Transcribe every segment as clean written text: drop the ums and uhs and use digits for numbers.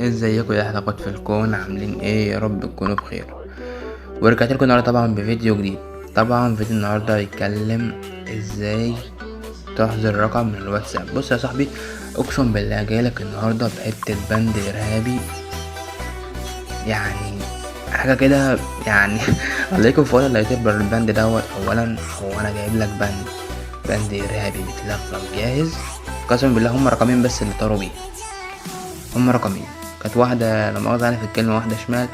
ازيكم يا حلقات في الكون، عاملين ايه؟ يا رب تكونوا بخير. ورجعت لكم النهارده طبعا بفيديو جديد. طبعا فيديو النهارده بيتكلم ازاي تحظر رقم من الواتساب. بص يا صاحبي، اقسم بالله جايلك النهارده بحته بند ارهابي، يعني حاجه كده يعني عليكم فوق اللي هيتبر البند دوت. اولا هو انا جايب لك بند ارهابي متلغم جاهز. قسما بالله هم رقمين بس اللي طاروا بيه، هم رقمين. كانت واحدة لما مؤاخذة يعني في الكلمة، واحدة شمال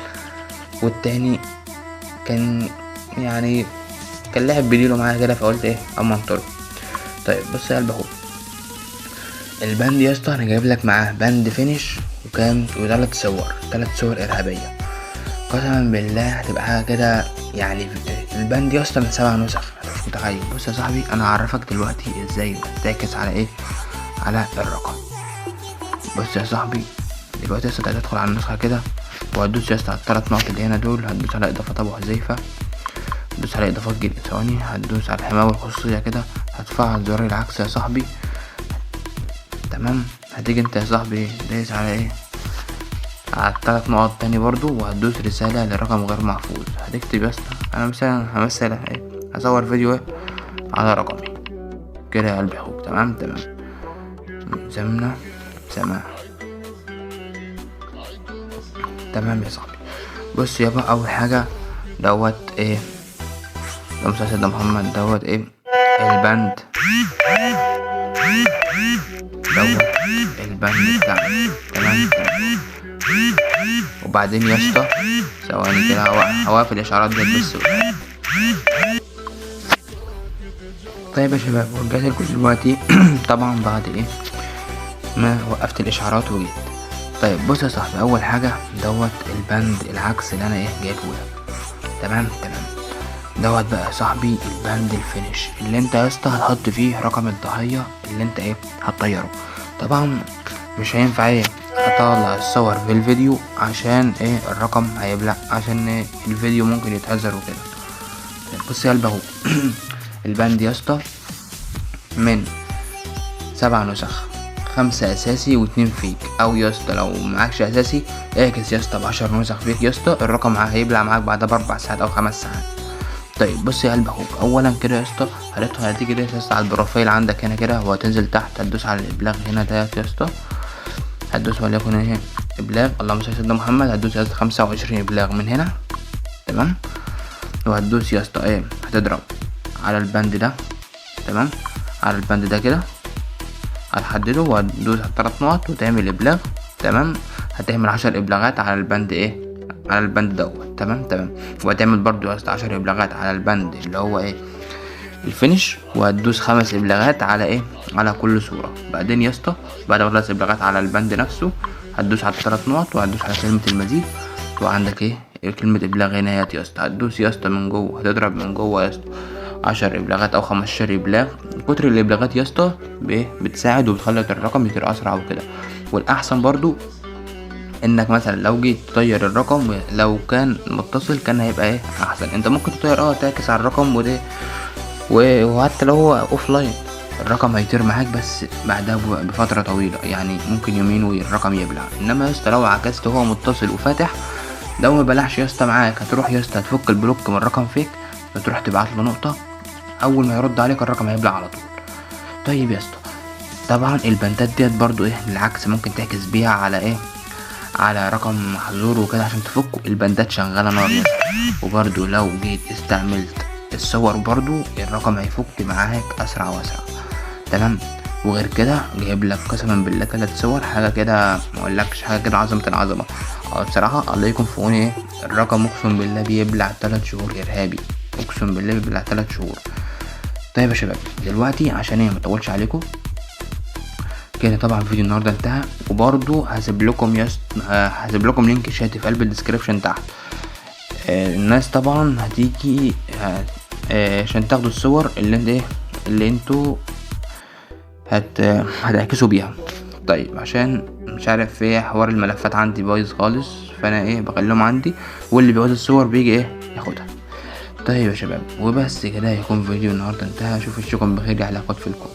والتاني كان يعني كان لاعب بديله معايا كده، فقلت ايه اما انطره. طيب بص يا قلب اخوك، البند يا اسطى انا جايب لك معاه بند فينش وكام ثلاث صور ارهابية. قسما بالله هتبقى حاجة كده يعني. البند يا اسطى من 7 نسخ، انت مش متخيل. بص يا صاحبي انا هعرفك دلوقتي ازاي تعكس على ايه، على الرقم. بص يا صاحبي دلوقتي يا اسطى هتدخل على النسخة كده، وهتدوس يا اسطى على الثلاث نقط اللي هنا دول. هتدوس على اضافات ابو حذيفة، هتدوس على اضافات جديد ثواني، هتدوس على الحماية والخصوصية كده، هتفعل زرار العكس يا صاحبي. تمام، هتيجي انت يا صاحبي دايس على ايه، على الثلاث نقط تاني برضو، وهتدوس رسالة لرقم غير محفوظ. هتكتب يا اسطى انا مثلا همثل ايه، هصور فيديو ايه على رقمي كده يا قلبي اخوك. تمام زمنة سماح. تمام يا صاحبي، بص يابا اول حاجة دوت ايه، اللهم صل على سيدنا محمد، دوت ايه البند دوت البند بتاعنا. تمام وبعدين يا اسطى ثواني كده هوقف الاشعارات ديت بس. طيب يا شباب ورجعت لكم دلوقتي طبعا بعد ايه ما وقفت الاشعارات وجيت. طيب بص يا صاحبي، اول حاجه دوت البند العكس اللي انا ايه جايبه لك. تمام دوت بقى يا صاحبي البند الفينش اللي انت يا اسطى هتحط فيه رقم الضحيه اللي انت ايه هتطيره. طبعا مش هينفع ايه اطلع الصور في الفيديو عشان ايه الرقم هيبلع، عشان ايه الفيديو ممكن يتهزر وكده. طيب بص يا قلب اهو البند يا اسطى من 7 نسخ، 5 اساسي و2 فيك. او يا اسطى لو معكش اساسي اعكس يا اسطى ب10 نسخ فيك يا اسطى، الرقم هيبلع معاك بعدها ب4 ساعات او 5 ساعات. طيب بص يا قلب اخوك، اولا كده يا اسطى هتيجي يا اسطى على البروفايل عندك هنا كده، وهتنزل تحت هتدوس على الابلاغ هنا ده يا اسطى، هتدوس وليكن ايه ابلاغ، اللهم صل على سيدنا محمد، هتدوس يا اسطى 25 ابلاغ من هنا. تمام وهتدوس يا اسطى ايه، هتضرب على البند ده. تمام على البند ده كده هتحدده، وهتدوس على 3 نقط وتعمل ابلاغ. تمام هتعمل 10 ابلاغات على البند ايه، على البند دوت. تمام وهتعمل برضو يا اسطى 10 ابلاغات على البند اللي هو ايه الفينش، وهتدوس 5 ابلاغات على ايه، على كل صورة. بعدين يا اسطى بعد ما تخلص ابلاغات على البند نفسه هتدوس على 3 نقط، وهتدوس على كلمة المزيد، وعندك ايه كلمة ابلاغ هنا يا اسطى، هتدوس يا اسطى من جوه، هتضرب من جوه يا اسطى 10 ابلاغات او 15 ابلاغ. كتر الابلاغات يا اسطى بتساعد وبتخلي الرقم يطير اسرع وكده. والاحسن برضو انك مثلا لو جيت تطير الرقم لو كان متصل كان هيبقى ايه احسن. انت ممكن تطير تعكس على الرقم وده وحتى لو هو اوف لاين الرقم هيطير معاك، بس بعدها بفترة طويلة يعني ممكن يومين والرقم يبلع. انما يا اسطى لو عكست هو متصل وفاتح لو ما بلعش يا اسطى معاك، هتروح يا اسطى هتفك البلوك من الرقم فيك، وتروح تبعت له نقطة، اول ما يرد عليك الرقم هيبلع على طول. طيب يا اسطى طبعا البندات ديت برضو ايه بالعكس ممكن تعكس بيها على ايه، على رقم محظور وكده عشان تفكه. البندات شغالة نار يا اسطى، وبرضو لو جيت استعملت الصور برضو الرقم هيفك معاك اسرع واسرع. تمام وغير كده جايب لك قسما بالله 3 صور، حاجه كده ما اقولكش، حاجه كده عظمه العظمه. بصراحه الله يكون في عوني، الرقم اقسم بالله بيبلع 3 شهور ارهابي، اقسم بالله بيبلع 3 شهور. طيب يا شباب دلوقتي عشان ما اطولش عليكم كده، طبعا فيديو النهارده انتهى، وبرضو هسيب لكم لينك شات في قلب الديسكريبشن تحت. الناس طبعا هتيجي عشان تاخدوا الصور اللي انتوا هتعكسوا بيها. طيب عشان مش عارف ايه حوار الملفات عندي بايظ خالص، فانا ايه بخليهم عندي، واللي بيعوز الصور بيجي ايه ياخدها. طيب يا شباب وبس كده يكون فيديو النهارده انتهى، اشوفكم بخير يا حلقات في الكون.